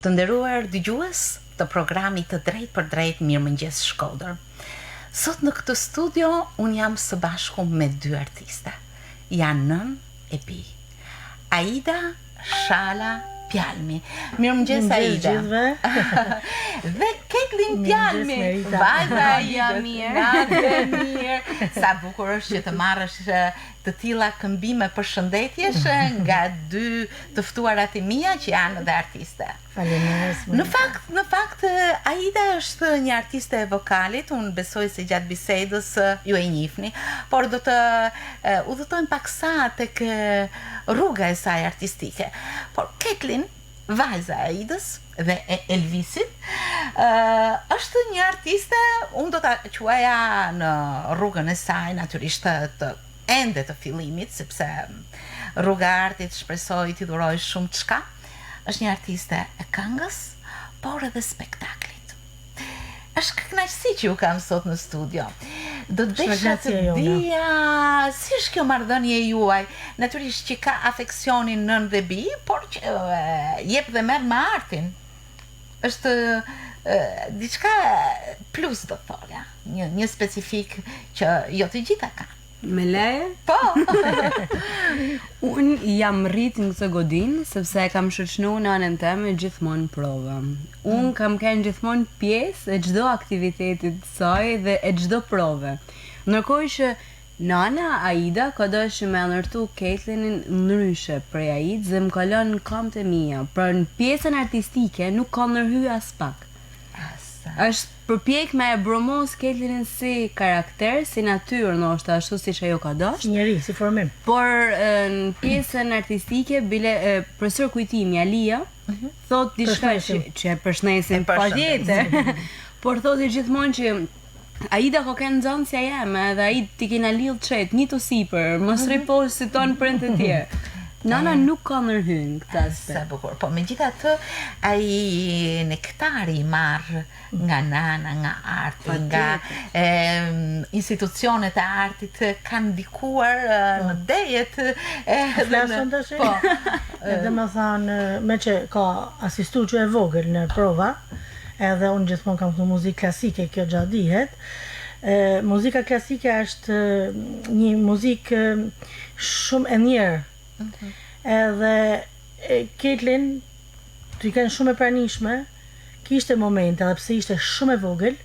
Të nderuar dëgjues të programit të Drejt për Drejt Mirëmëngjes Shkodër. Sot në këtë studio unë jam së bashku me dy artiste. Janë nën e bi. Aida Shala Pjalmi. Mirëmëngjes Aida. Dhe Ketlin Pjalmi. Vajza jam mirë. Sa bukur është që të marrësh të tilla këmbime përshëndetjesh nga dy të ftuarat e mia që janë dhe artiste. Faleminderit. Në fakt Aida është një artiste e vokalit, unë besoj se gjatë bisedës ju e njihni, por do të udhëtojmë paksa tek rruga e saj artistike. Por Ketlin, vajza e Aidës dhe e Elvisit, është një artiste, unë do ta quaja në rrugën e saj natyrisht të ende të fillimit, sepse rruga e artit shpresoj t'i dhuroj shumë çka. Është një artiste e këngës, por edhe spektaklit. Është kënaqësi që ju kam sot në studio. Do desha të dija si është kjo marrëdhënie juaj, natyrisht që ka afeksionin nën dhe bi, por që jep dhe merr me artin. Është diçka plus do thoja, një specifik që jo të gjitha kanë. Me leje? Po! Unë jam rrit në këtë godinë, sepse e kam shoqënu në anën teme gjithmonë prova. Unë kam qenë gjithmonë pjesë e çdo aktivitetit të saj dhe e çdo prove. Ndërkohë që nana Aida ka dashur me ndërtu Ketlinin ndryshe prej Aidës dhe më ka lënë në këmbët e mia. Për në pjesën artistike nuk ka ndërhyj as pak. Është përpjek me e bromos Ketlinin si karakter, si natyrë, ndoshta ashtu siç ajo ka dashur. Si njeri, si formim. Por në pjesën artistike, bile profesor kujtimi Alia thot diçka që e përshëndesim patjetër. Por thotë gjithmonë që Aida ka kënë nxënësja jeme dhe ai ti kena lidh çet, një të sipër, mos rriposh si ton print të tjerë. Nana nuk ka ndërhyrë këtë aspekt. Sa bukur. Po megjithatë ai nektari marr nga nana, nga arti, nga institucionet e artit kanë ndikuar në dejet Flason tash. Po. Edhe më thanë, me që ka asistuar që e vogël në prova, edhe unë gjithmonë kam këtu muzikë klasike, kjo gjatë dihet. Muzika klasike është një muzikë shumë e mirë. Edhe Ketlin të i kanë shumë e pranishme, kishte momente edhe pse ishte shumë e vogël,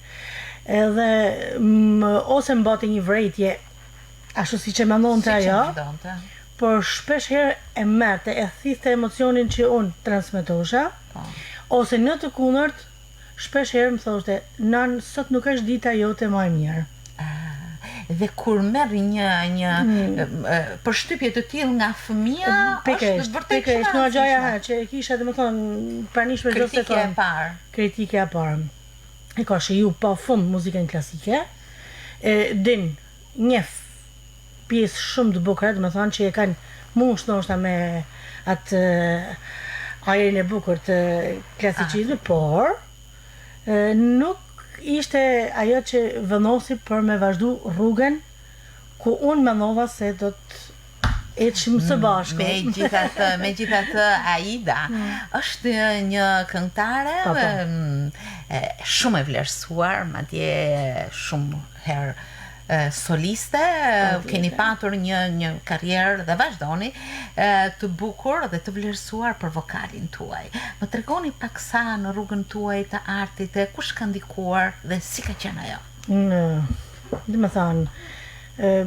edhe ose mbate një vrejtje ashtu si që mendonte ajo, por shpesh herë e merrte, e thithte emocionin që unë transmetosha, ose në të kundërt shpesh herë më thoshte, nan sot nuk është dita jote më e mirë. Dhe kur merr një përshtypje të tillë nga fëmia, është vërtet në gjaja që e kisha domethënë pranishme çdo sekond. Kritike e parë. E ka shiju pa fund muzikën klasike. Din njeh pjesë shumë të bukura, domethënë që e kanë mush ndoshta me atë ajrin e bukur të klasicizmit, por nuk ishte ajo që vendosi për me vazhdu rrugën ku unë mendova se do të ecim së bashku. Megjithatë Aida është një këngëtare shumë e vlerësuar, madje shumë herë soliste, keni patur një karrierë dhe vazhdoni të bukur dhe të vlerësuar për vokalin tuaj. Më tregoni paksa në rrugën tuaj të artit, kush ka ndikuar dhe si ka qenë ajo? Dhe më thanë,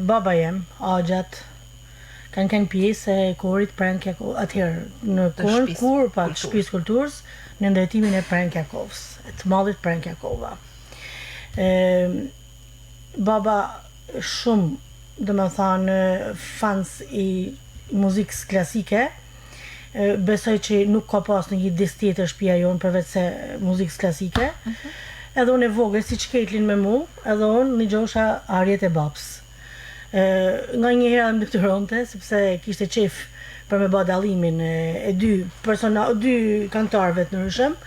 baba jem, agjat, kanë kënë pjesë e korit Prank Jakov, atëherë në kur pa të shtëpisë kulturës, në ndërtimin e Prank Jakovs, të mallit Prank Jakova. Baba shumë, dhe më thanë, fans i muzikës klasike, besoj që nuk ka pas në një disë tjetër shtëpia jonë përveç se muzikës klasike, edhe unë e vogël si që Ketlin me mu, edhe unë një gjosha arjet e babs. Nga një herë më dëptyronte, sepse kishte qef për me ba dallimin e dy kantarëve të ndryshëm,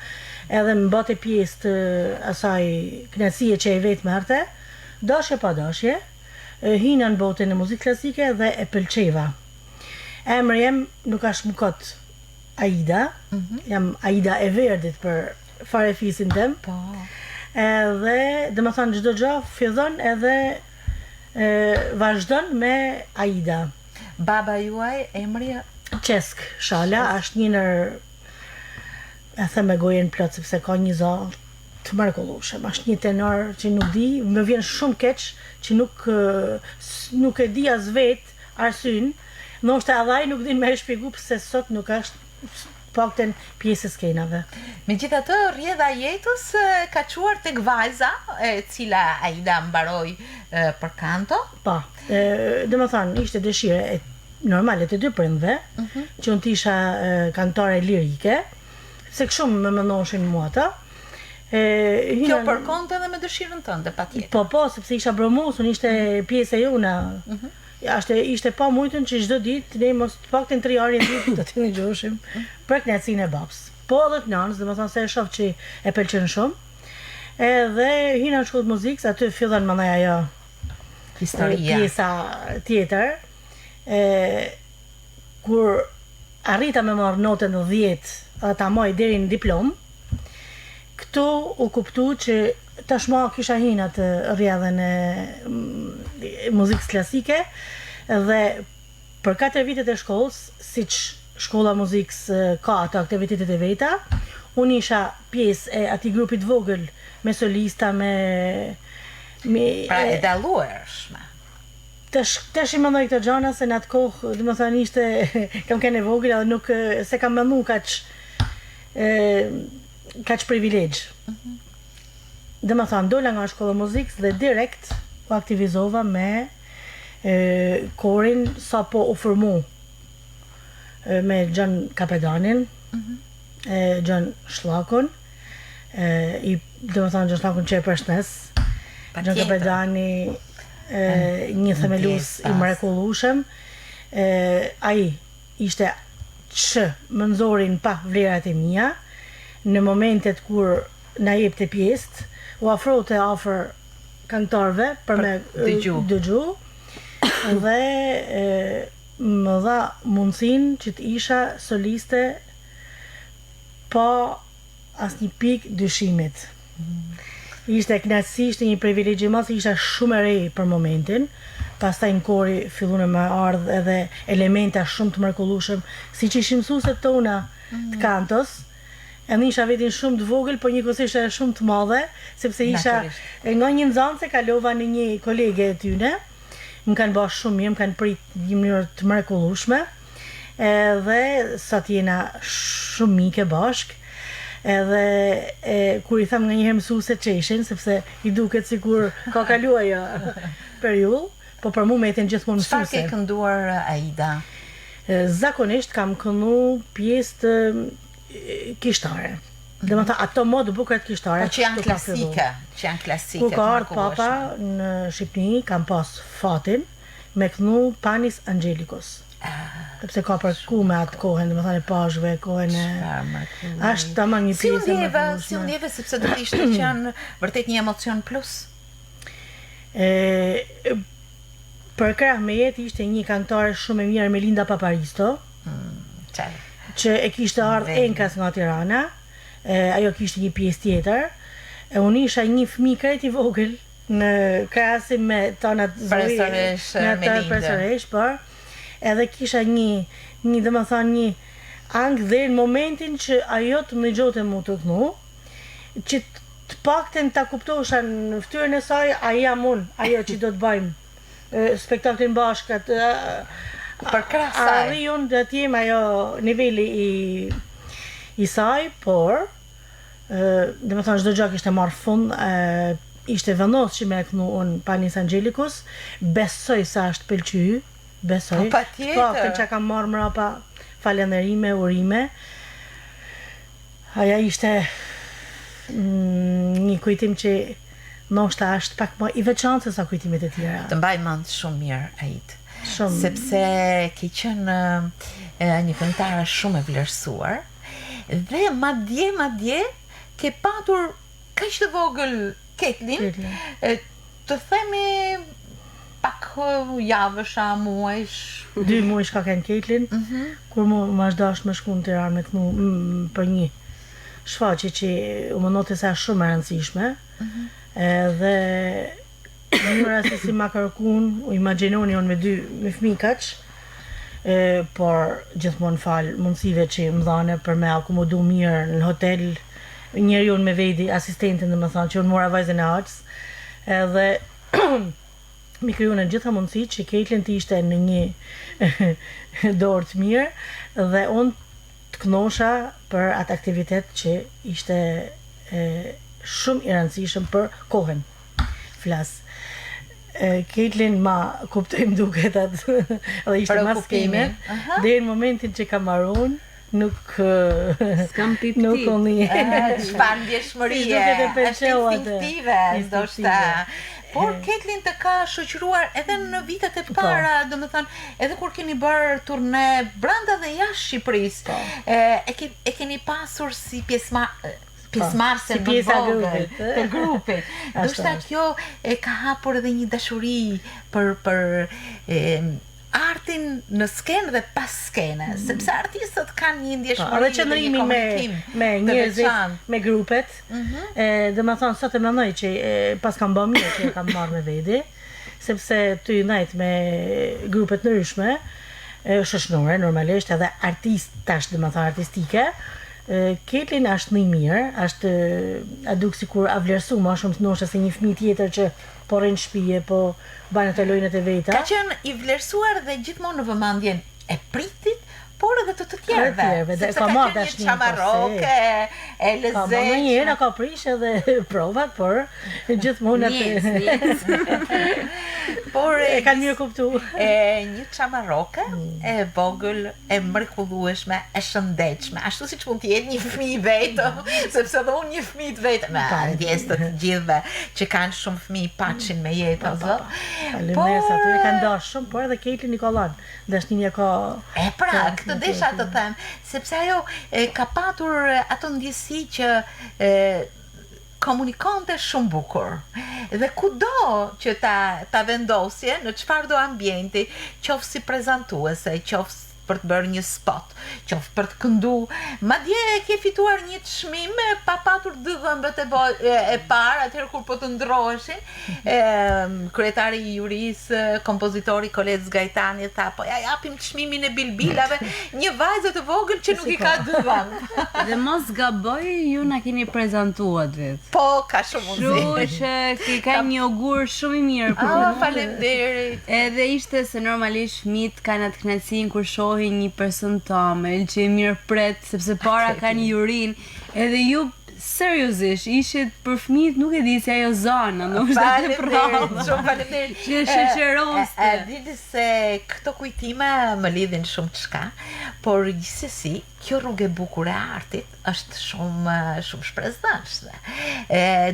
edhe më bate pjesë të asaj kënaqësie që e vetë merte, dashje pa dashje, hina në botën e muzikë klasike dhe e pëlqeva. Emri jem nuk ashtë më kot Aida, jam Aida e Verdit për farefisin tem. Po. Edhe, dhe më thënë, çdo gjë fillon edhe vazhdon me Aida. Baba juaj emri Qesk Shala është një nër, e them me gojen plot sepse ka një zë të mrekullueshëm. Është një tenor që nuk di, më vjen shumë keq që nuk e di as vet arsyn. Ndoshta edhe ai nuk din me e shpjegu pse sot nuk është pakten pjesë e skenave. Megjithatë, rrjedha e jetës ka çuar tek vajza, e cila Aida mbaroi për kanto. Po, dhe më thënë, ishte dëshire normale të dy prindve, që unë t'isha kantore lirike, se këshumë më mëndoshin mua ta. Kjo përkonte edhe me dëshirën tënde, patjetër. Po, sepse isha bromus, unë ishte pjesë e juna. Ishte pa mujtën që çdo ditë ne mos të paktën 3 orë në ditë do të ndjoshim për kënaqësinë e babës. Po edhe të nënës, domethënë se e shoh që e pëlqen shumë. Edhe hina në shkollë muzikës, aty fillon mandaj ajo Historia. Pjesa tjetër. Kur arrita me marrë notën 10, ta moj deri në diplom, këtu u kuptu që tashma kisha hinë atë rrjedhën e muzikës klasike dhe për 4 vitet e shkollës, siç shkolla muzikës ka ato aktivitetet e veta, unë isha pjesë e atij grupit vogël me solista, Pra e dalluarshme. Tash i mendoj këto gjana se në atë kohë, domethënë ishte kam qenë e vogël edhe nuk se kam mendu kaq privilegj. Domethënë dola nga shkolla muzikës dhe direkt u aktivizova me korin sa po u formu me Gjan Kapedanin, Gjan Shlakun, domethënë Gjan Shlakun që e përshnes, Gjan Kapedani, një themelus i mrekullueshëm. Ai ishte që më nxorin pa vlerat e mia në momentet kur na jepte pjesë, u afrote afër këngëtarëve për me dëgju dhe më dha mundësinë që të isha soliste pa asnjë pikë dyshimit. Ishte kënaqësi, ishte një privilegj i madh, isha shumë e re për momentin. Pastaj në kori filluan me ardh edhe elementa shumë të mrekullueshëm, siç ishin mësueset tona të kantos. Edhe isha vetin shumë të vogël, por njëkohësisht edhe shumë të madhe, sepse isha nga një nxënëse kalova në një kolege e tyne. Më kanë bërë shumë mirë, më kanë prit në një mënyrë të mrekullueshme. Edhe sot jena shumë mike bashk. Edhe kur i tham nga njëherë mësuese çeshin, sepse i duket sikur ka kaluar ajo periudhë, po për mua meten gjithmonë mësuese. Çfarë ke kënduar Aida? Zakonisht kam këndu pjesë të kishtare. Domethënë ato modë bukur të kishtare. Po që janë klasike. Kur ka ardhur papa në Shqipëri, kam pas fatin me këndu Panis Angelikos. Sepse ka përku me atë kohën, domethënë e pashve, kohën e... Ashtë tamam një pjesë e mrekullueshme. Si u ndjeve, sepse do të ishte që janë vërtet një emocion plus? Për krah me jetë ishte një këngëtare shumë e mirë, Melinda Paparisto, që e kishte ardhur enkas nga Tirana, ajo kishte një pjesë tjetër, unë isha një fëmijë krejt i vogël në krahasim me tonat Zoe, me Melinda, por edhe kisha një domethënë një angë dhe në momentin që ajo të më dëgjonte mua të kënu, që të paktën ta kuptosha në fytyrën e saj, ai jam unë, ajo që do të bëjmë spektaklin bashkët. Për krah saj. Arri unë do të jem ajo niveli i saj, por domethënë çdo gjë kishte marrë fund, ishte vendosur që me kënu unë Panis Angelikos, besoj se është pëlqyer. Besoj. Po patjetër. Po, që kam marrë mrapa falënderime, urime. Aja ishte një kujtim që ndoshta është pak më i veçantë se sa kujtimet e tjera. Të mbaj mend shumë mirë Aid. Shumë. Sepse ke qenë një këngëtare shumë e vlerësuar dhe madje ke patur kaq të vogël Ketlin, të themi pak javësha, muajsh. 2 muaj ka kënë Caitlin, kur më është dash me shku në Tiranë me të mu për një shfaqje që u më note sa shumë e rëndësishme, dhe mënyra se si ma kërkun, u imaginoni unë me fëmijë kaq, por gjithmonë fal mundësive që më dhane për me akomodu mirë në hotel, njeri unë me vejdi asistentin dhe më thonë që unë mora vajzën e aqës, edhe mi kryu në gjitha mundësi që Caitlin të ishte në një dorë të mirë dhe unë të kënosha për atë aktivitet që ishte shumë i rëndësishëm për kohën. Flas. Caitlin ma kuptojmë duket atë dhe ishte ma skeme dhe në momentin që ka marun nuk s'kam pipti. Nuk unë Çfarë ndjeshmërie, është instinktive, ndoshta. Por Caitlin të ka shoqëruar edhe në vitet e para, domethënë, edhe kur keni bërë turne brenda dhe jashtë Shqipërisë, e keni pasur si pjesëmarrëse më vogël të grupit. Ndoshta kjo e ka hapur edhe një dashuri për artin në skenë dhe pas skene, sepse artistët kanë një ndjeshmëri dhe qëndrimin me njerëzit, me grupet, dhe më thonë, sot e mendoj që pas kam bërë mirë që e kam marrë me vedi, sepse ty najt me grupet ndryshme, shoqënore, normalisht, edhe artistash, dhe më thonë, artistike, Caitlin është më i mirë, është a duk sikur a vlerësu më shumë të nosha se një fëmijë tjetër që po rrin në shtëpi, po bën ato lojnet e veta. Ka qenë i vlerësuar dhe gjithmonë në vëmendjen e pritit, por edhe të tjerëve. Dhe ka marrë dashnin çamaroke, e lezetshme. Ka marrë njëherë ka prish edhe provat, por gjithmonë atë. Por e kanë mirë kuptu. Një çamaroke e vogël, e mrekullueshme, e shëndetshme, ashtu siç mund të jetë një fëmijë vetëm, sepse edhe unë një fëmijë vetëm, me ndjes të gjithëve që kanë shumë fëmijë paçin me jetë ose. Faleminderit, aty e kanë dashur shumë, por edhe Caitlin i ka dhënë. Dashnia ka të desha të them, sepse ajo ka patur ato ndjesi që komunikonte shumë bukur. Dhe kudo që ta vendosje, në çfarëdo ambienti, qoftë si prezantuese, qoftë për të bërë një spot, qoftë për të këndu, madje ke fituar një çmim pa patur dy dhëmbët e parë, atëherë kur po të ndroheshin, kryetari i jurisë, kompozitori Kolec Gajtani tha, po ja japim çmimin e bilbilave, një vajzë të vogël që nuk i ka dy dhëmbë. Dhe mos gaboj, ju na keni prezantuar vetë. Po, ka shumë mundësi. Kështu që ka një augur shumë i mirë për mua. Faleminderit. Edhe ishte se normalisht fëmijët kanë atë kënaqësinë kur shohin një person tamël që e mirë pret, sepse para kanë jurin, edhe ju seriozisht ishit për fëmijët, nuk e di si ajo zona, shumë faleminderit. Që shoqëroste. Dini se këto kujtime më lidhin shumë të shka, por gjithsesi kjo rrugë e bukur e artit është shumë shpresdhënëse.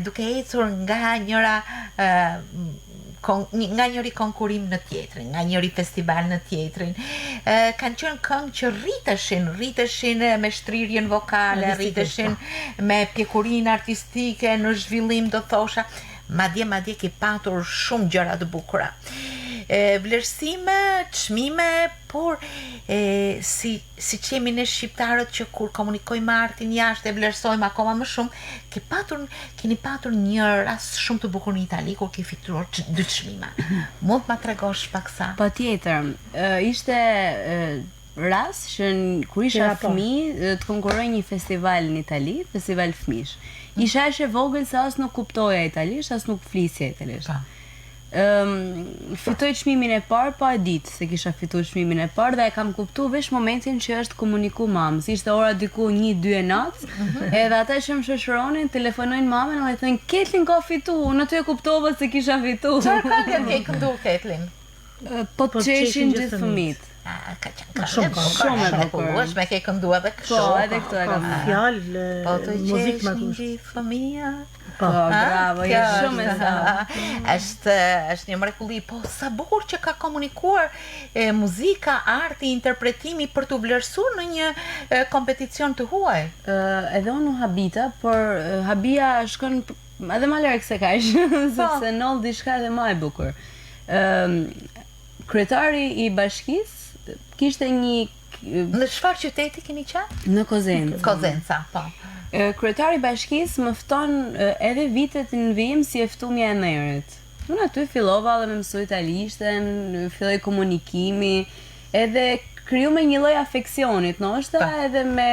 Duke ecur nga njëra nga njëri konkurim në tjetrin, nga njëri festival në tjetrin, kanë qenë këngë që rriteshin me shtrirjen vokale, rriteshin me pjekurinë artistike, në zhvillim do thosha, madje ke patur shumë gjëra të bukura. Vlerësime, çmime, por si që jemi ne shqiptarët që kur komunikojmë artin jashtë e vlerësojmë akoma më shumë, keni patur një rast shumë të bukur në Itali kur ke fituar 2 çmime. Mund ma tregosh pak sa? Patjetër. Ishte rast që kur isha fëmijë të konkurroj një festival në Itali, festival fëmijësh. Isha e vogël se as nuk kuptoja italisht, as nuk flisja italisht. Fitoj çmimin e parë, pa e ditë se kisha fituar çmimin e parë dhe e kam kuptuar veç momentin që është komuniku mamës. Ishte ora diku 1-2 e natë, edhe ata që më shoqëronin telefonojnë mamën dhe thonë Caitlin ka fituar, unë aty e kuptova se kisha fituar. Çfarë këngë ke kënduar Caitlin? Po të qeshin gjithë fëmijët. Ka qenë shumë e bukur. Me ke kënduar edhe kështu. Po, edhe këtu e kam. Fjalë, muzikë më kush. Fëmia. Po, bravo, je shumë e sa. Është një mrekulli, po sa bukur që ka komunikuar muzika, arti, interpretimi për të vlerësuar në një kompeticion të huaj. Edhe unë habita, por habia shkon edhe më larg se kaq, sepse noll diçka edhe më e bukur. Kryetari i bashkisë kishte një Në çfarë qyteti keni qenë? në Kozencë. Kozenca, po. Kryetari i bashkisë më fton edhe vitet në vijim si e ftumja e nderit. Unë aty fillova dhe me mësoj italishtën, filloi komunikimi, edhe kriju me një lloj afeksionit, ndoshta edhe me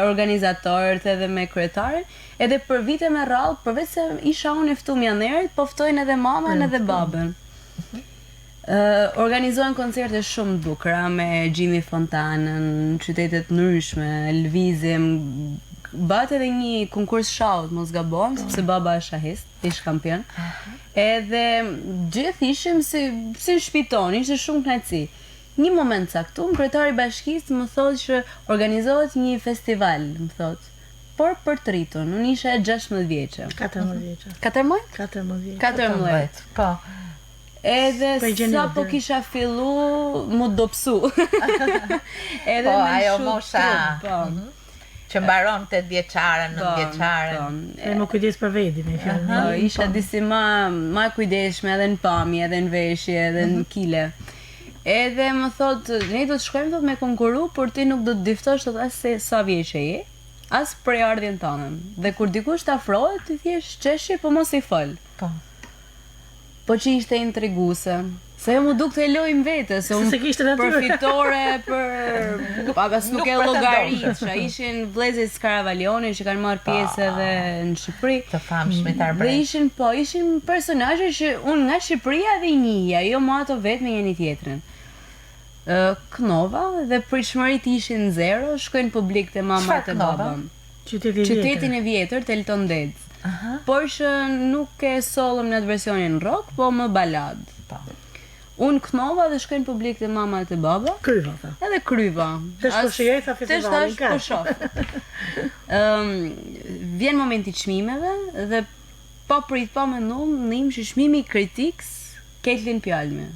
organizatorët, edhe me kryetarin, edhe për vite me radhë, përveç se isha unë e ftumja e nderit, po ftojnë edhe mamën edhe babën. Organizohen koncerte shumë të bukura me Jimmy Fontanën në qytete të ndryshme, lëvizjem, bat edhe një konkurs shaut, mos gabon, sepse baba është shahist, ish kampion. Edhe gjithë ishim si në shtëpi tonë, ishte shumë kënaqësi. Një moment caktuar, kryetari i bashkisë më thotë që organizohet një festival, më thotë. Por për të rritun, unë isha 16 vjeçe. 14 vjeçe. 14? 14. 14. Po. Edhe sa po kisha fillu mu dopsu. Edhe Po, me ajo shumë mosha. trup, po. Që mbaron 8 vjeçare, 9 vjeçare. E më kujdes për vedi me fjalën. Po, isha disi ma kujdesshme edhe në pamje, edhe në veshje, edhe në kile. Edhe më thotë, ne do të shkojmë thot me konkuru, por ti nuk do të diftosh thot as se sa vjeçe je, as prej ardhjen tënde. Dhe kur dikush të afrohet, ti thjesht qeshi, po mos i fol. Po. Po që ishte intriguese. Se mu duk të e lojmë vete, se unë Se kishte natyrë. përfitore për... Pas nuk e llogaritësha, ishin vëllezërit Scaravalioni që kanë marrë pjesë edhe në Shqipëri. Të famshëm të Dhe ishin personazhe që unë nga Shqipëria dhe i njihja, jo më ato vetë me njëri tjetrin. Knova dhe pritshmërit ishin zero, shkojnë publik te mama Çfarë te Knova? baba. Qytetin E vjetër, Telton Dedz. Aha. Por që nuk e sollëm në atë versionin rock, po më balad. Po. Unë knova dhe shkojnë publik te mama e te baba, Kryva tha. edhe kryva. Tash po shijoj tha festivalin Tash po shoh. Vjen momenti i çmimeve dhe po prit pa mendum, ndim që çmimi i Critics Caitlin Pjalmi.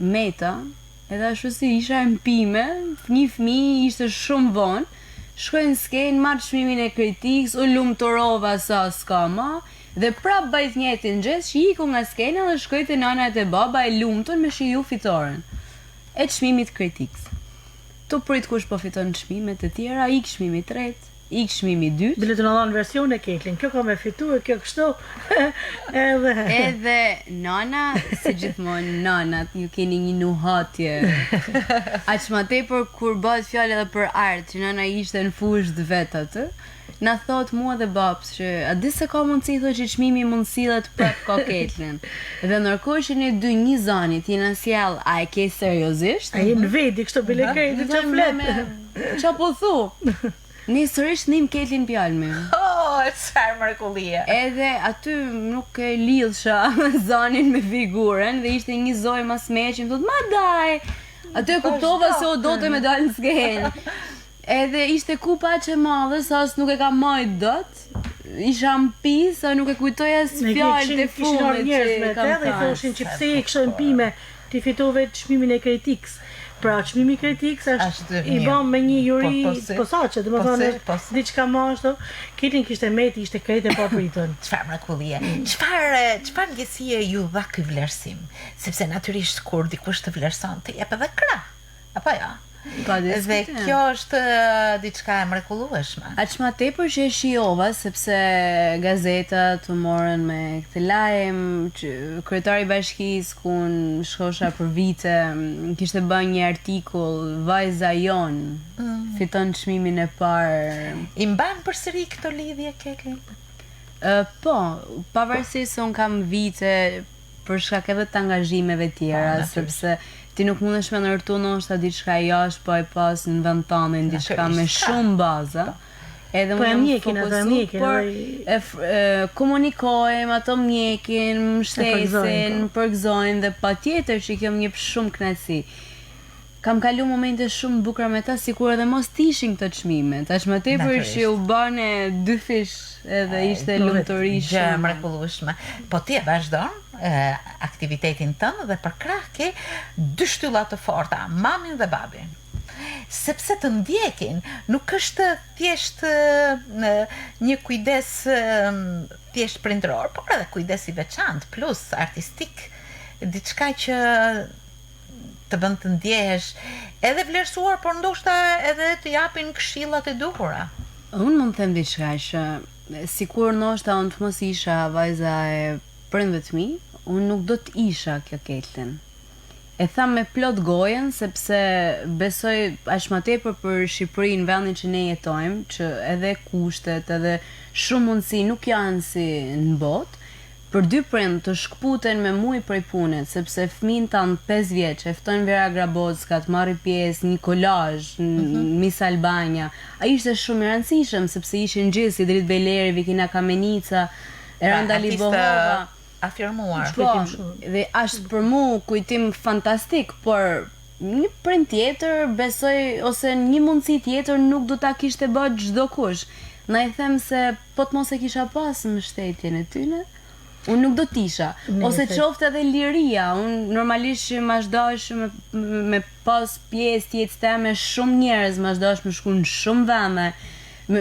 Meta, edhe ashtu si isha në pime, një fëmijë ishte shumë vonë, shkoj në skenë, marrë çmimin e Critics, u lumturova sa s'ka ma, dhe prap bajt njëjtin gjest që iku nga skena dhe shkoj te nana e te baba e lumtur me shiju fitoren e çmimit Critics. Tu prit kush po fiton çmimet e tjera, ik çmimi i tretë, ik çmimi i dytë. Bile të në dhanë version e Caitlin. Kjo ka me fitu e kjo kështu. Edhe nana, si gjithmonë nanat, ju keni një nuhatje. Aq më tepër kur bëhet fjalë edhe për art, që nana ishte në fushë të vet aty. Na thot mua dhe babs që a di se ka mundësi thot që çmimi mund sillet prap ka Caitlin. Dhe ndërkohë që ne dy një zanit jena sjell, a e ke seriozisht? A jem në vedi kështu bile krejt të flet. Qa po thu? Ne sërish nim Caitlin Pjalmi. Oh, çfarë mrekullie. Edhe aty nuk e lidhsha zanin me figurën dhe ishte një zoj mas meqin, thot ma daj. Aty e kuptova se o do të me dalë në skenë. Edhe ishte kupa që madhe, sa as nuk e ka majt dot. Isha mpi, sa nuk e kujtoja as fjalët e fundit që kam thënë. Dhe i thoshin që pse e kishte pime, ti fitove çmimin e Critics. Pra çmimi i Critics është i bën me një juri posaçe, domethënë diçka më ashtu. Caitlin kishte meti, ishte krejt e papritën. Çfarë mrekullie. Çfarë ndjesie ju dha ky vlerësim? Sepse natyrisht kur dikush të vlerëson, të jep edhe krah. Apo jo? Dhe kjo është diçka e mrekullueshme. Aq më tepër që e shijova sepse gazetat u morën me këtë lajm që kryetari i bashkisë ku shkosha për vite kishte bërë një artikull, vajza jon fiton çmimin e parë. I mban përsëri këto lidhje Caitlin? Po, pavarësisht se un kam vite për shkak edhe të angazhimeve tjera, sepse ti nuk mundesh me ndërtu ndoshta diçka jashtë, po e pas në vend tënd diçka me shumë baza. Edhe po unë mjekin, komunikojmë, ato mjekin, mbështesin, përgëzojnë dhe patjetër që kjo më jep shumë kënaqësi. Kam kalu momente shumë bukura me ta, sikur edhe mos tishin këto çmime. Tash më tepër që u bane dy fish edhe ishte lumturi shumë mrekullueshme. Po ti e vazhdon aktivitetin tënd dhe për krah ke dy shtylla të forta, mamin dhe babin. Sepse të ndjekin nuk është thjesht një kujdes thjesht prindëror, por edhe kujdes i veçantë plus artistik diçka që të bën të ndjehesh edhe vlerësuar, por ndoshta edhe të japin këshillat e duhura. Unë mund të them diçka që sikur ndoshta unë të mos isha vajza e prindëve të mi, unë nuk do të isha kjo Caitlyn. E tham me plot gojen sepse besoj aq më tepër për Shqipërinë, vendin që ne jetojmë, që edhe kushtet, edhe shumë mundësi nuk janë si në botë. Për dy prind të shkputen me muj prej punet, sepse fëmin tanë 5 vjeç, e ftojnë Vera Grabocka të marrë pjesë një kolazh në Miss Albania. Ai ishte shumë i rëndësishëm sepse ishin gjithë si Drit Beleri, Vikina Kamenica, Eranda Libohova. Afirmuar. Po, dhe ashtë për mu kujtim fantastik, por një prind tjetër besoj ose një mundësi tjetër nuk do ta kishte bërë çdo kush. Na i them se po të mos e kisha pas në shtetjen e tyne, unë nuk do t'isha. Ose qofte edhe liria, unë normalisht që ma shdash me pas pjesë jetës teme shumë njerëz, ma shdash me shku në shumë veme,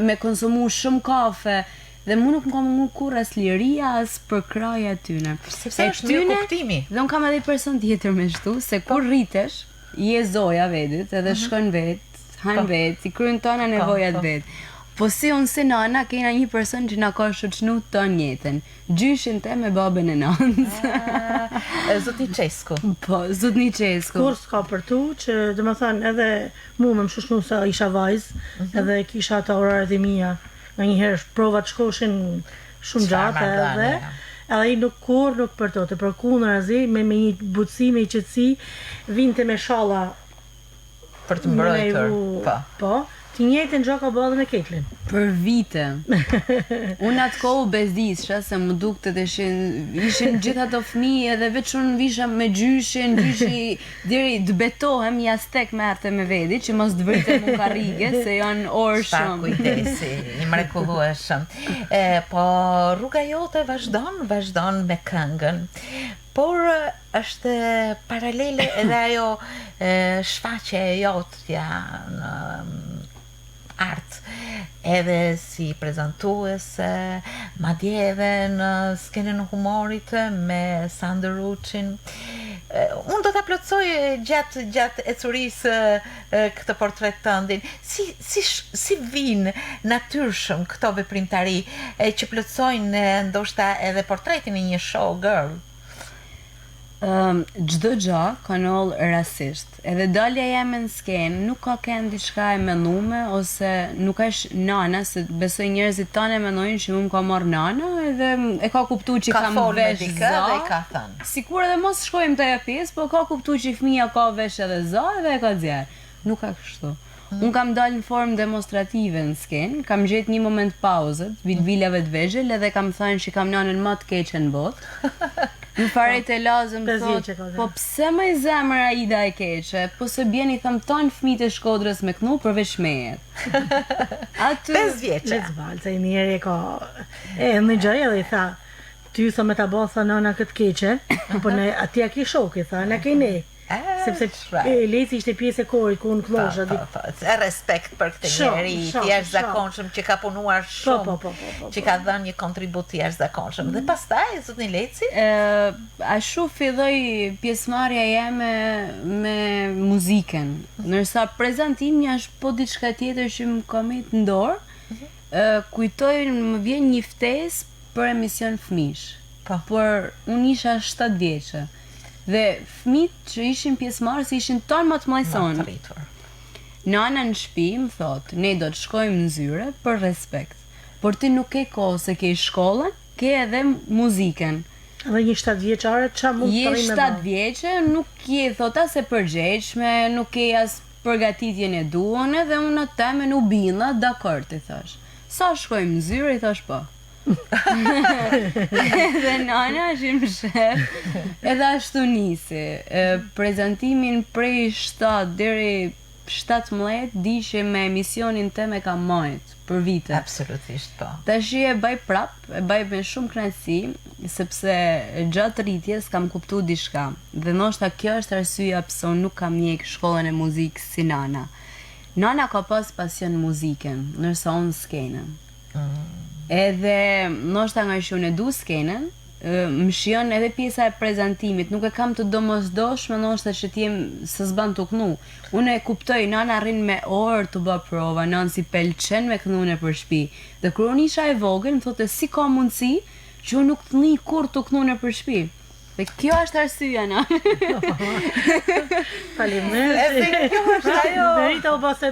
me konsumu shumë kafe, dhe mu nuk më kam mungu kur as liria, as për kraja tyne. Sepse është mirë kuptimi. Dhe unë kam edhe person tjetër me shtu, se kur rritesh, je zoja vedit, edhe shkon vet, han vet, i kryen tona nevojat vet. Po si unë si nana, kena një person që na ka shoqënu ton jetën. Gjyshin te me babën e nanës. Zotni Çesku. Po, zotni Çesku. Kur s'ka për tu, që dhe më thënë edhe mu me më shoqënu sa isha vajzë, edhe kisha ato oraret e mia. Nga njëherë provat shkoshin shumë gjatë edhe i nuk për tote, për kundërzi me një butësi, me një qëtësi, vinte me shalla për të mbrojtur. Po, ti njëjtën gjë ka bërë me Caitlyn. Për vite. Unë atë kohë bezdisha se më dukte të ishin gjithë ato fëmijë edhe veç unë visha me gjyshin, gjyshi deri të betohem jastek me arte me vedi që mos të vritem unë karrige se janë orë shumë. Kujtesi, një mrekullueshëm. Po rruga jote vazhdon me këngën. Por është paralele edhe ajo shfaqja e jotja në art, edhe si prezantuese, madje edhe në skenën e humorit me Sander Ruçin. Unë do ta plotësoj gjatë ecurisë këtë portret tëndin. Si vinë natyrshëm këto veprimtari që plotësojnë ndoshta edhe portretin e një show girl? Çdo gjë ka ndodhur rastisht. Edhe dalja jeme në skenë nuk ka kënë diçka e mendume ose nuk është nana, se besoj njerëzit tanë e mendojnë që më ka marrë nana edhe e ka kuptu që kam vesh za. Dhe ka thënë. Sikur edhe mos shkojmë të pjesë, po ka kuptu që fëmia ka vesh edhe za edhe e ka zjarë. Nuk ka kështu. Unë kam dalë në formë demonstrative në skenë, kam gjetë një moment pauzët, vilvilave të vegjël edhe kam thënë që kam nanën më të keqe në botë. Në faret e lazëm thotë, po pse më i zemër Aida e keqe, po se bjeni thëmë tonë fëmijët e Shkodrës me knu përveç meje. 5 vjeqe. Let's valë, i njerë e ka, në gjëja dhe i tha, ty thë me ta bo, thë nëna këtë keqe, po në atja ki shoki, thë, në ke ne. Sepse Leci ishte pjesë e korit ku unë klosha. Respekt për këtë njeri, thjesht zakonshëm që ka punuar shumë, që ka dhënë një kontribut thjesht zakonshëm. Dhe pastaj, zotni Leci? Ashtu filloi pjesëmarrja jeme me muzikën. Nërsa prezantimi është po diçka tjetër që më ka met në dorë, kujtoj më vjen një ftesë për emision fëmish. Por unë isha 7 vjeçe. Dhe fëmijët që ishin pjesëmarrës ishin tonë më të mëson. Nana në shtëpi më thotë, ne do të shkojmë në zyre për respekt. Por ti nuk ke kohë se ke shkollën, ke edhe muzikën. Edhe një 7 vjeçare ç'a mund të bëjmë? Je 7 vjeçe, nuk je thotë as e përgjegjshme, nuk ke as përgatitjen e duan, edhe unë atë temë nuk billa, dakord ti thash. Sa shkojmë në zyre, i thash po. Edhe nana është më shef, edhe ashtu nisi. Prezantimin prej 7 deri 17 dishe me emisionin te me ka majt për vite. Absolutisht po. Tash e baj prap, e baj me shumë kënaqësi, sepse gjatë rritjes kam kuptuar diçka. Dhe ndoshta kjo është arsyeja pse unë nuk kam njeh shkollën e muzikës si nana. Nana ka pas pasion muzikën, ndërsa unë skenën. Edhe ndoshta nga që unë e du skenën, më shijon edhe pjesa e prezantimit, nuk e kam të domosdoshme ndoshta që t'jem së s'ban të knu. Unë e kuptoj, nana arrin me orë të bë prova, nana si pëlqen me knune për shtëpi. Dhe kur unë isha e vogël, më thotë si ka mundësi që unë nuk të nij kur të knune për shtëpi. Dhe kjo është arsyeja na. Faleminderit. Kjo është ajo. Merita u bose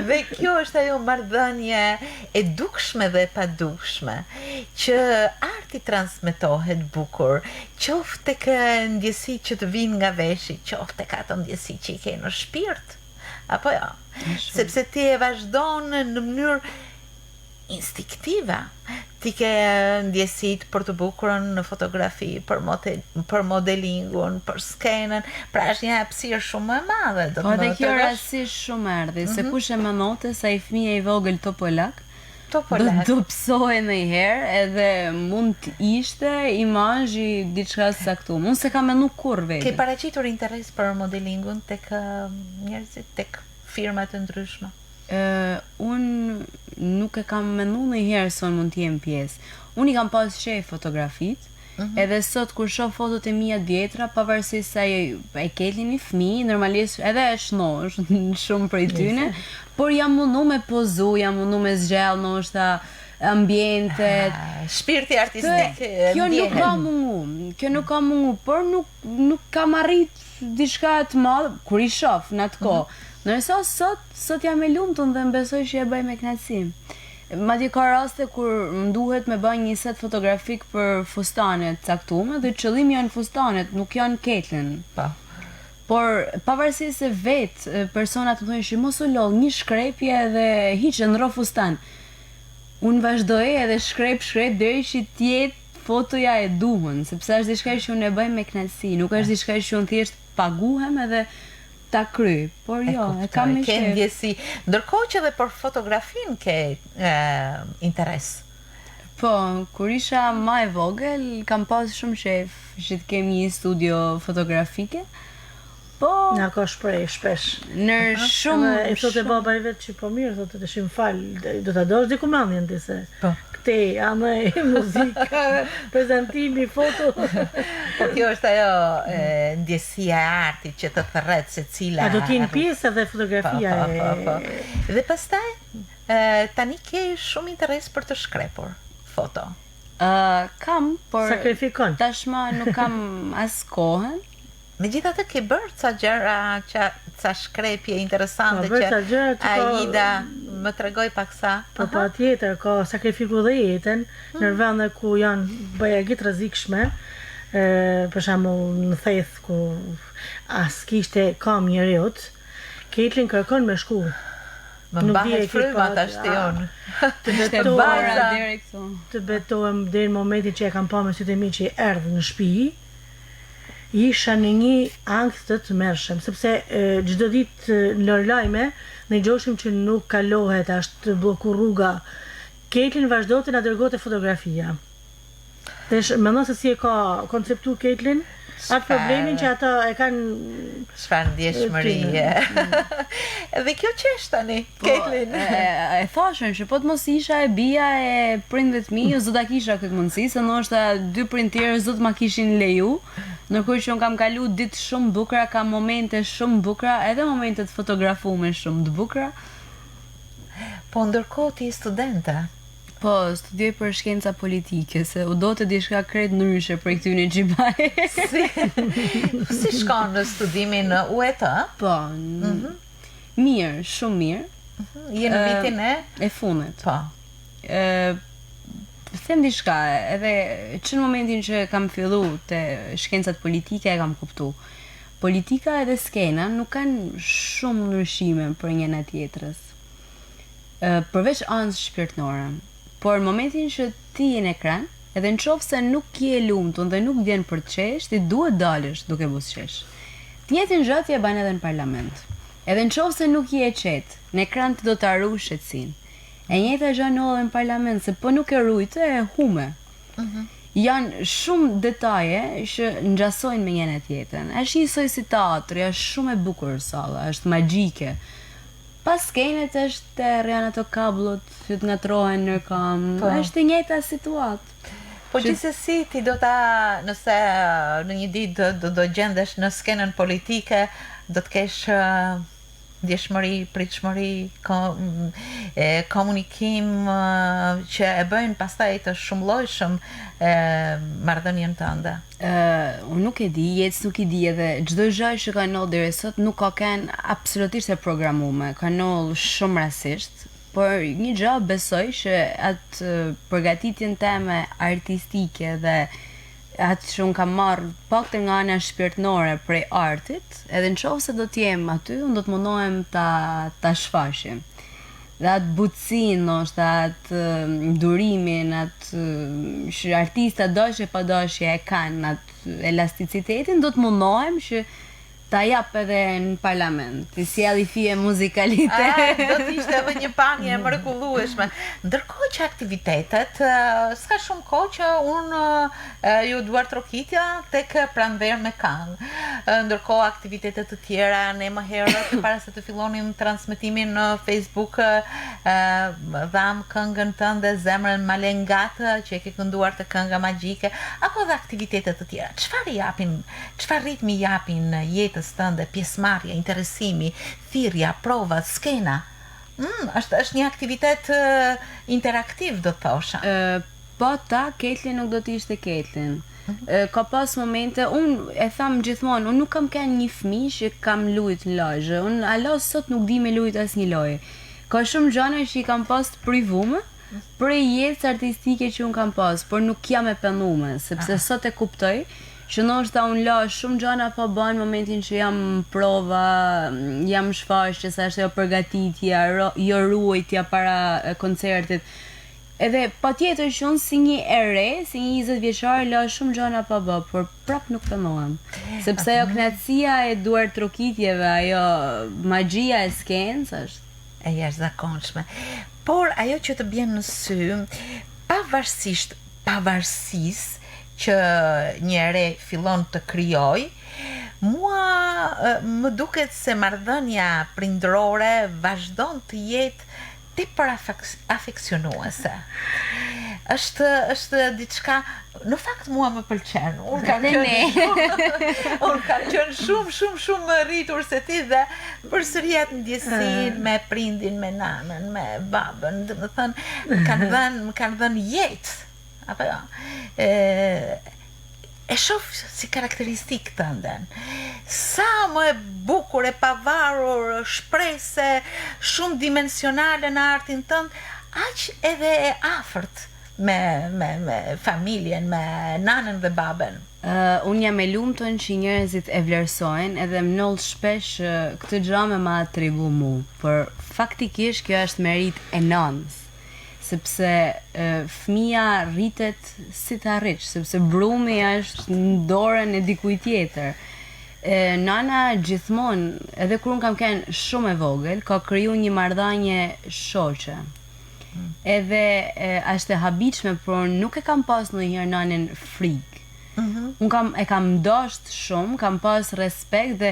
Dhe kjo është ajo marrëdhënie e dukshme dhe e padukshme që arti transmetohet bukur, qoftë tek ndjesi që të vinë nga veshi, qoftë tek ato ndjesi që i ke në shpirt, apo jo, sepse ti e vazhdon në mënyrë instinktive. Ti ke ndjesit për të bukurën në fotografi, për modelingun, për skenën, pra është një hapësirë shumë e madhe. Po dhe kjo rastisht shumë erdhi, se kush e mënote sa i fëmija i vogël Topolak, do psohe ndonjëherë edhe mund të ishte imazhi diçka saktuar. Unë se kam menduar kurrë vetë. Ke paraqitur interes për modelingun tek njerëzit, tek firma të ndryshme? Unë nuk e kam menduar ndonjëherë se unë mund të jem pjesë. Unë i kam pas sheh fotografitë, edhe sot kur shoh fotot e mia vjetra, pavarësisht se e ketin një fëmijë, normalisht edhe e shnosh shumë prej tyne, por jam mundu me pozu, jam mundu me zgjell ndoshta ambientet, shpirti artistik. Kjo nuk ka mungu, por nuk kam arrit diçka të madhe kur i shoh në atë kohë. Nërsa sot jam e lumtur dhe mbesoj që e bëj me kënaqësi. Madje ka raste kur më duhet me bëj një set fotografik për fustanet caktuar dhe qëllimi janë fustanet, nuk janë ketlen. Por pavarësisht se vetë personat më thonë që mos u lodh një shkrepje dhe hiç e ndro fustan. Unë vazhdoj edhe shkrep deri që të jetë fotoja e duhur, sepse është diçka që unë e bëj me kënaqësi, nuk është diçka që unë thjesht paguhem edhe ta kry, por jo, e kam me shef. Ke ndjesi, ndërkohë që edhe për fotografin ke interes. Po, kur isha ma e vogël, kam pas shumë shef që të kem një studio fotografike, po... Nga ka shpesh. Nër shumë... E thotë e baba i vetë që po mirë, thotë të shimë falë, do të dosh diku mandjen ti se... Këte, amaj, muzika, prezentimi, foto... Po kjo është ajo ndjesia e artit që të thërret se cila... A do t'jenë pjesë edhe fotografia e... Dhe pastaj, tani ke shumë interes për të shkrepur foto. Kam, por... Sakrifikon. Tashma nuk kam as kohën. Megjithatë ke bërë ca gjëra, ca shkrepje interesante që Aida më tregoj paksa. Po patjetër, ka sakrifiku dhe jetën në vende ku janë bajagit rrezikshme, për shembull në theth ku as kishte kam njeriut, Caitlin kërkon me shku. Më mbahet fryma tash ti unë. Të betohem deri në momentin që e kam pa me sytë e mi që erdhë në shtëpi. Isha në një angst të tmerrshëm, sepse çdo ditë në lorlajme ne gjoshim që nuk kalohet, është blloku rruga. Caitlin vazhdonte na dërgonte fotografia. Dhe mendon se si e ka konceptuar Caitlin atë problemin që ata e kanë çfarë ndjeshmëri. Dhe kjo qesh tani, Caitlin. E thashën që po të mos isha e bija e prindëve të mi, zot ta kisha këtë mundësi, se ndoshta dy prind tjerë zot ma kishin leju. Ndërkohë që unë kam kalu ditë shumë bukura, kam momente shumë bukura, edhe momente të fotografume shumë të bukura. Po ndërkohë ti studente? Po, studioj për shkenca politike, se u do të diçka krejt ndryshe për këtyne gjibaj. Si shkon në studimin në UET? Po, mirë, shumë mirë. Je në vitin e fundit. Po. Them diçka, edhe që në momentin që kam fillu të shkencat politike e kam kuptu. Politika edhe skena nuk kanë shumë ndryshime për njëna tjetrës. Përveç anës shpirtnore. Por në momentin që ti je në ekran, edhe në qoftë se nuk je lumtur dhe nuk vjen për të qesh, ti duhet dalësh duke buzëqesh. Të njëjtën gjë ti e bën edhe në parlament. Edhe në qoftë se nuk je qet, në ekran ti do të harrosh shqetësinë. E njëjta gjë ndodh në parlament, se po nuk e rujtë e hume. Janë shumë detaje që ngjasojnë me njëra tjetrën. Është njësoj si teatri, është shumë e bukur salla, është magjike. Pas skenet është rjanë ato kablot që të ngatrohen nërkam, është e njëjta situatë. Po gjithsesi ti nëse në një ditë do gjendesh në skenën politike, do të kesh ndjeshmëri, pritshmëri, komunikim që e bëjnë pastaj të shumëllojshëm marrëdhënien tënde. Unë nuk e di, jetës nuk i di edhe çdo gjë që ka ndodhur deri sot nuk ka qenë absolutisht e programuar, ka ndodhur shumë rastësisht. Por një gjë besoj që atë përgatitjen time artistike dhe atë që unë kam marrë pak të nga ana shpirtënore prej artit, edhe në qoftë se do t'jem aty, unë do të mundohem ta shfaqem. Dhe atë butësin, atë durimin, atë që artista dashje pa dashje e kanë, atë elasticitetin, do të mundohem që ta jap edhe në parlament, të sjellë fije muzikalite. Do të ishte edhe një pamje e mrekullueshme. Ndërkohë që aktivitetet, s'ka shumë kohë që unë ju duar trokitja tek pranverë me këngë. Ndërkohë aktivitetet të tjera, ne më herët para se të fillonim transmetimin në Facebook, dham këngën tënde Zemrën Malengat, që e ke kënduar të kënga magjike, apo dhe aktivitetet të tjera. Çfarë ritmi japin jetës tënde, pjesëmarrja, interesimi, thirrja, provat, skena? Është një aktivitet interaktiv, do të thosha. Po Ketlin nuk do të ishte Ketlin. Ka pas momente, unë e tham gjithmonë, unë nuk kam kënë një fëmijë që kam lujt në lojë. Unë alo sot nuk di me lujt asnjë lojë. Ka shumë gjëra që i kam pas të privume për jetës artistike që unë kam pas, por nuk jam e pendume, sepse sot e kuptoj që ndoshta unë la shumë gjëra pa bën momentin që jam prova, jam shfaqje, sa është ajo përgatitja, jo ruajtja para koncertit. Edhe patjetër që unë si një e re, si një 20 vjeçare la shumë gjëra pa bë, por prap nuk pendohem. Sepse ajo kënaqësia e duar trokitjeve, ajo magjia e skenës është e jashtëzakonshme. Por ajo që të bjen në sy, pavarësisë që një re fillon të krijoj, mua më duket se marrëdhënia prindërore vazhdon të jetë tepër afeksionuese. Është diçka, në fakt mua më pëlqen. Unë kam qenë shumë rritur se ti dhe përsëri atë ndjesinë me prindin, me nanën, me babën, domethënë kanë dhënë jetë. Apo jo. E shoh si karakteristik të ndën. Sa më e bukur, e pavarur, shprehse, shumë dimensionale në artin tënd, aq edhe e afërt me familjen, me nanën dhe babën. Unë jam e lumtur që njerëzit e vlerësojnë edhe më noll shpesh këtë gjë me atribu mu, por faktikisht kjo është merit e nënës. Sepse fëmia rritet si të arrish, sepse brumi është në dorën e dikujt tjetër. Nana gjithmonë, edhe kur unë kam qenë shumë e vogël, ka kriju një marrëdhënie shoqe. Edhe është e habitshme, por nuk e kam pas ndonjëherë nanën frikë. Unë e kam dashur shumë, kam pas respekt dhe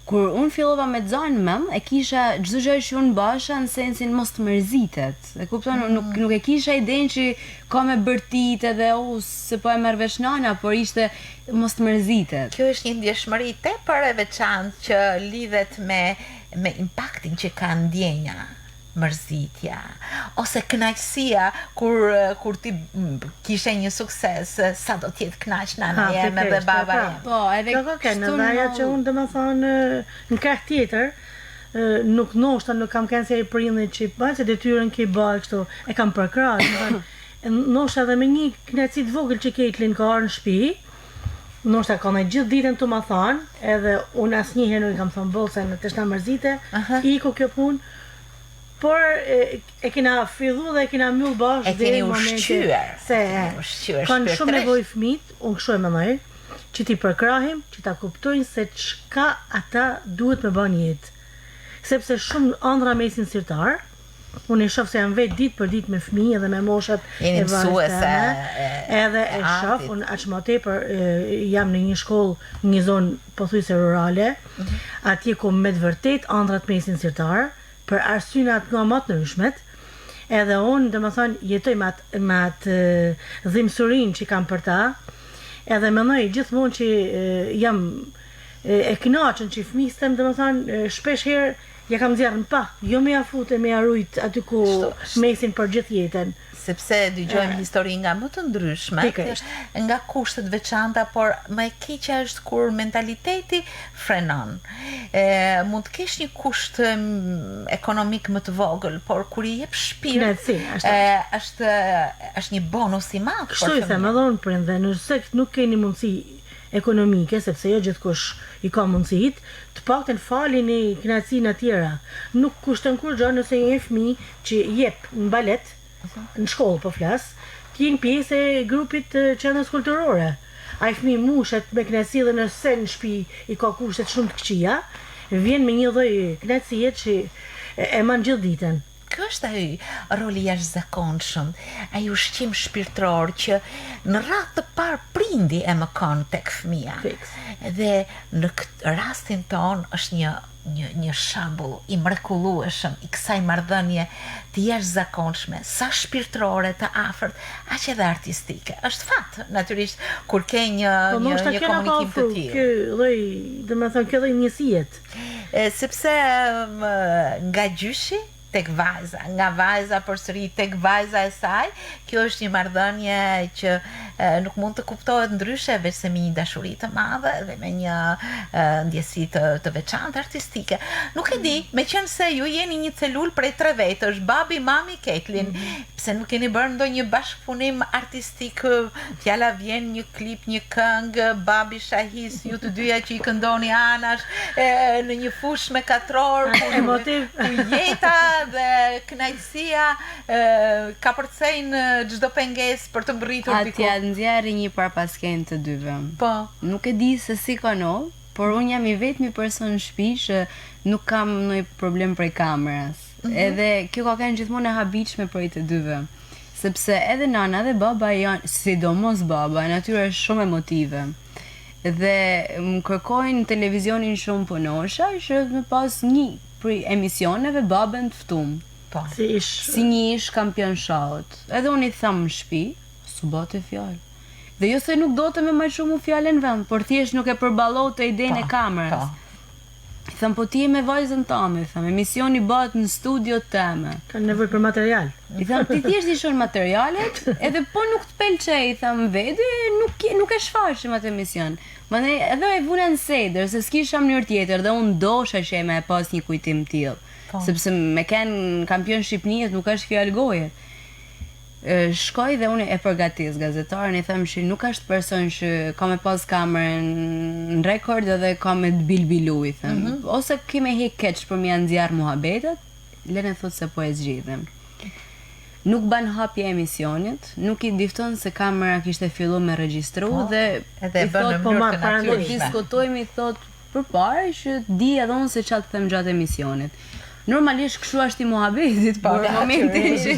kur unë fillova me të zanë mëm, e kisha çdo gjë që unë basha në sensin mos të mërzitet. E kupton, nuk e kisha idenë që ka me bërtit edhe se po e merr vesh nana, por ishte mos të mërzitet. Kjo është një ndjeshmëri tepër e veçantë që lidhet me impaktin që ka ndjenja, mërzitja ose kënaqësia kur ti kishe një sukses, sa do të jetë kënaq nana jeme dhe baba jeme. Po, edhe kështu në ajo që unë domethënë në krah tjetër nuk kam kanë se i prindit që bashkë detyrën që i bëj kështu, e kam përkrah, ndoshta edhe me një kënaqësi të vogël që Ketlin ka ardhur në shtëpi, ndoshta ka me gjithë ditën të më thanë, edhe unë asnjëherë nuk i kam thënë bollë në të shna mërzite, iko kjo punë. Por e kena fillu dhe e kena mbyll bashkë dhe në momentin se kanë shumë nevojë fëmijët, unë kështu e mendoj, që ti përkrahim, që ta kuptojnë se çka ata duhet me bën jetë. Sepse shumë ëndra mesin sirtar, unë e shoh se janë vetë ditë për ditë me fëmijë dhe me moshat e mësuese, edhe e shoh, unë aq më tepër jam në një shkollë, një zonë pothuajse rurale, atje ku me të vërtet ëndrat mesin sirtar për arsyet nga më të ndryshmet. Edhe unë, domethënë, jetoj me atë dhimbësurinë që kam për ta. Edhe mendoj gjithmonë që jam e kënaqur që fëmijët tem, domethënë, shpesh herë ja kam nxjerrën pa, jo me ja fut e me ja rujt aty ku mesin për gjithë jetën. Sepse dëgjojmë histori nga më të ndryshme, nga kushtet veçanta, por më e keqja është kur mentaliteti frenon. Mund të kesh një kusht ekonomik më të vogël, por kur i jep shpirt, është një bonus i madh. Kështu i them edhe unë prindve, nëse nuk keni mundësi ekonomike, sepse jo gjithkush i ka mundësit, të paktën falini kënaqësinë e tjera. Nuk kushton kur gjë nëse një fëmijë që jep në balet, në shkollë po flas, të jenë pjesë e grupit të qendrës kulturore. Ai fëmijë mushet me kënaqësi dhe nëse në shtëpi i ka kushtet shumë të këqija, vjen me një lloj kënaqësie që e man gjithë ditën. Kjo është ai roli jashtëzakonshëm, ai ushqim shpirtëror që në radhë të parë prindi e mëkon tek fëmia. Dhe në këtë rastin ton është një shembull i mrekullueshëm i kësaj marrëdhënie të jashtëzakonshme, sa shpirtërore, të afërt, aq edhe artistike. Është fat, natyrisht, kur ke një komunikim të tillë. Ky lloj, domethënë, kjo lloj njësiet. Sepse nga gjyshi tek vajza, nga vajza përsëri tek vajza e saj, kjo është një marrëdhënie që nuk mund të kuptohet ndryshe veç se me një dashuri të madhe dhe me një ndjesi të veçantë artistike. Nuk e di, meqense ju jeni një celul prej 3 vetësh, babi, mami, Ketlin, pse nuk keni bërë ndonjë bashkëpunim artistik, fjala vjen një klip, një këngë, babi Shahis, ju të dyja që i këndoni anash në një fush me katror, ku jeta dhe kënaqësia ka përcejnë çdo pengesë për të mbërritur diku. Atja nxjerrë një parapaskenë të dyve. Po. Nuk e di se si kanë, por unë jam i vetmi person në shtëpi që nuk kam ndonjë problem prej kamerës. Edhe kjo ka qenë gjithmonë e habitshme për i të dyve. Sepse edhe nana dhe baba janë, sidomos baba, natyrë shumë emotive. Dhe më kërkojnë televizionin shumë punosha që me pas një për emisioneve babën të ftum. Si një ish kampion shahut. Edhe unë i tham në shtëpi, su bote fjalë. Dhe jo se nuk do të me më shumë fjallën vend, por thjesht nuk e përballoj të idenë e kamerës. I tham, po ti e me vajzën tame, i tham, emisioni bëhet në studio teme. Kanë nevojë për material. I tham, ti thjesht i shon materialet, edhe po nuk të pelqej, i tham, vedi, nuk e shfaqim atë emision. Mandej edhe e vuna në seder, se s'kisha mënyrë tjetër, dhe unë dosha që e me pas një kujtim tillë. Sepse me kenë kampion Shqipënisë nuk është fjalë goje. Shkoj dhe unë e përgatis gazetarën, i them që nuk është person që ka me pas kamerën në rekord edhe ka me të bilbilu, i them. Ose kime hek keq për mi anëzjarë muhabetet, lene thot se po e zgjidhem. Nuk ban hapje emisionit, nuk i difton se kamera kishte fillu me regjistru dhe i thot po marrë parandoj. Diskutojmë, i thot përpara që di edhe unë se çfarë të them gjatë emisionit. Normalisht kështu është i muhabetit, por në momentin që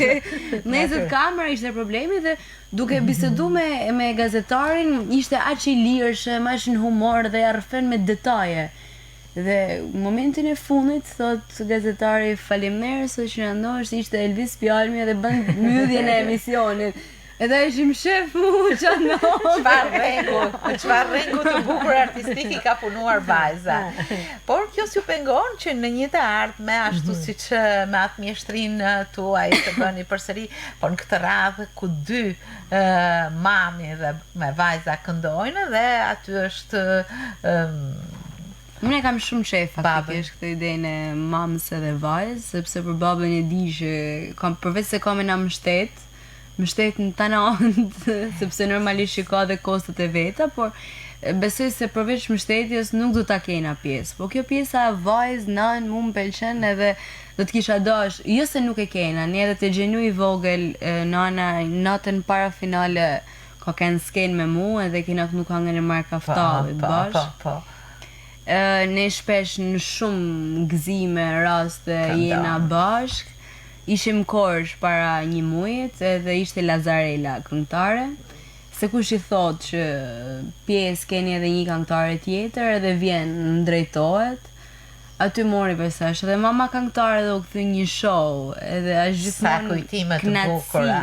nezet kamera ishte problemi dhe duke bisedu me gazetarin ishte aq i lirshëm, aq në humor dhe ja rrëfen me detaje. Dhe në momentin e fundit thot gazetari, faleminderit se që na ndosh, ishte Elvis Pjalmi dhe bën mbylljen e emisionit. Edhe ishim shef mu që çfarë rrengu të bukur artistik i ka punuar vajza. Por kjo s'ju pengon që në një të ardhme, ashtu siç me atë mjeshtrinë tuaj të bëni përsëri, por në këtë radhë ku 2 mami dhe me vajza këndojnë dhe aty është Unë e kam shumë shef faktikisht këtë idenë e mamës edhe vajzë, sepse për babën e di që përveç se kam në mbështet në tanant, sepse normalisht që ka dhe kostet e veta, por besoj se përveç mbështetjes nuk do ta kena pjesë. Po kjo pjesa e vajzë, nan, mu më pëlqen edhe do të kisha dash, jo se nuk e kena, ne edhe të gjenu i vogël, nana natën para finale ka kenë skenë me mu edhe kena nuk hangën e marrë kaftallit bashkë. Ne shpesh në shumë gëzime, raste jena bashk. Ishim Korç para 1 muajit edhe ishte Lazarela këngëtare. Se kush i thot që pjesë keni edhe një këngëtare tjetër edhe vjen ndrejtohet. aty mori besesh, edhe mama këngëtare dhe u kthy një show, edhe është Sa gjithmonë kujtime të knatësi. bukura.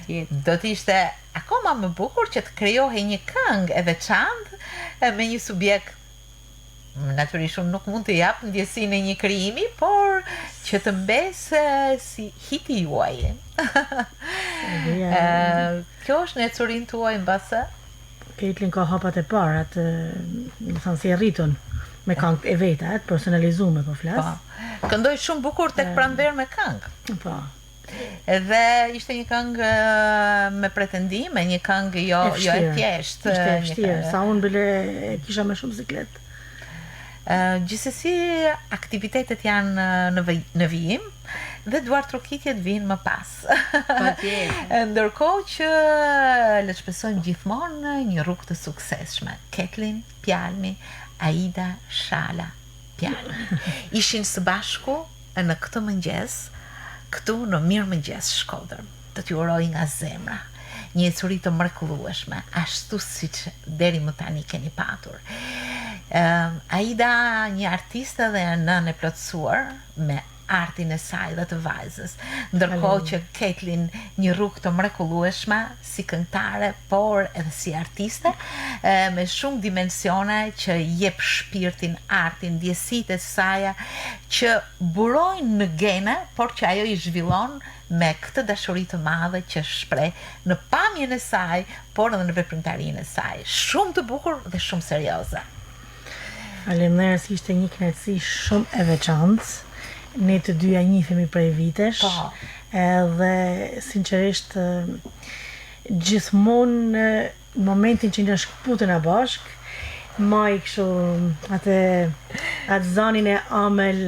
Tjetë. Do t'ishte akoma më bukur që të krijohej një këngë e veçantë me një subjekt. Natyrisht unë nuk mund të jap ndjesinë e një krijimi, por që të mbesë si hiti juaj. Kjo është në ecurin tuaj mbase? Caitlin ka hapat e para, më thënë si e rritun me këngë e veta, të personalizume po flas. Po. Këndoj shumë bukur tek pranver me këngë. Po. Edhe ishte një këngë me pretendime, një këngë jo e thjeshtë. Ishte e vështirë, sa unë bile e kisha me shumë siklet. Gjithsesi aktivitetet janë në vijim dhe duart trokitjet vinë më pas. Ndërkohë që le të shpresojmë gjithmonë një rrugë të suksesshme. Caitlin Pjalmi, Aida Shala Pjalmi ishin së bashku në këtë mëngjes, këtu në Mirëmëngjes Shkodër. Do t'ju uroj nga zemra një ecuri të mrekullueshme, ashtu siç deri më tani keni patur. Aida një artiste dhe nën e plotësuar me artin e saj dhe të vajzës, ndërkohë që Caitlin një rrugë të mrekullueshme si këngëtare, por edhe si artiste, me shumë dimensione që jep shpirtin, artin, ndjesitë e saj që burojnë në gene, por që ajo i zhvillon me këtë dashuri të madhe që shpreh në pamjen e saj, por edhe në veprimtarinë e saj. Shumë të bukur dhe shumë serioze. Faleminderit, ishte një kënaqësi shumë e veçantë. Ne të dyja njihemi prej vitesh. Po. Edhe sinqerisht gjithmonë në momentin që ne shkputena bashk, maj kështu atë zanin e Amel,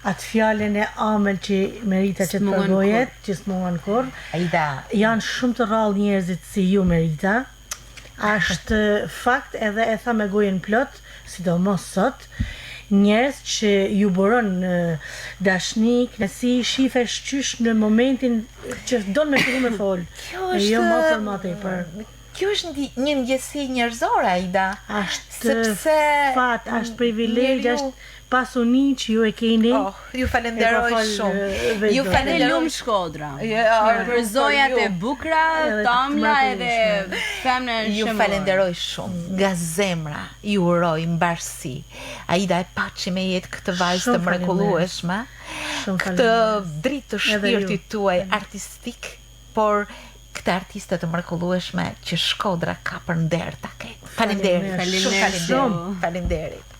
atë fjalën e Amel që merita që të përgojet, që s'muan kur. Aida, janë shumë të rrallë njerëzit si ju Merita. Është fakt edhe e tha me gojen plot, sidomos sot, njerëz që ju buron dashni, kënaqësi, shifesh qysh në momentin që don me fillu me fol. Kjo është jo më për më tepër. Kjo është një ndjesi njerëzore, Aida. Është sepse fat, është privilegj, është pasuni që ju e keni. Ju falenderoj shumë. Ju falenderoj lumë Shkodra. Për zojat e bukura, tamla edhe femnë ju falenderoj shumë nga zemra. Ju uroj mbarësi. Aida e paçi me jetë këtë vajzë të mrekullueshme, këtë dritë të shpirtit tuaj artistik, por këtë artiste të mrekullueshme që Shkodra ka për nder ta ketë. Faleminderit. Faleminderit. Faleminderit.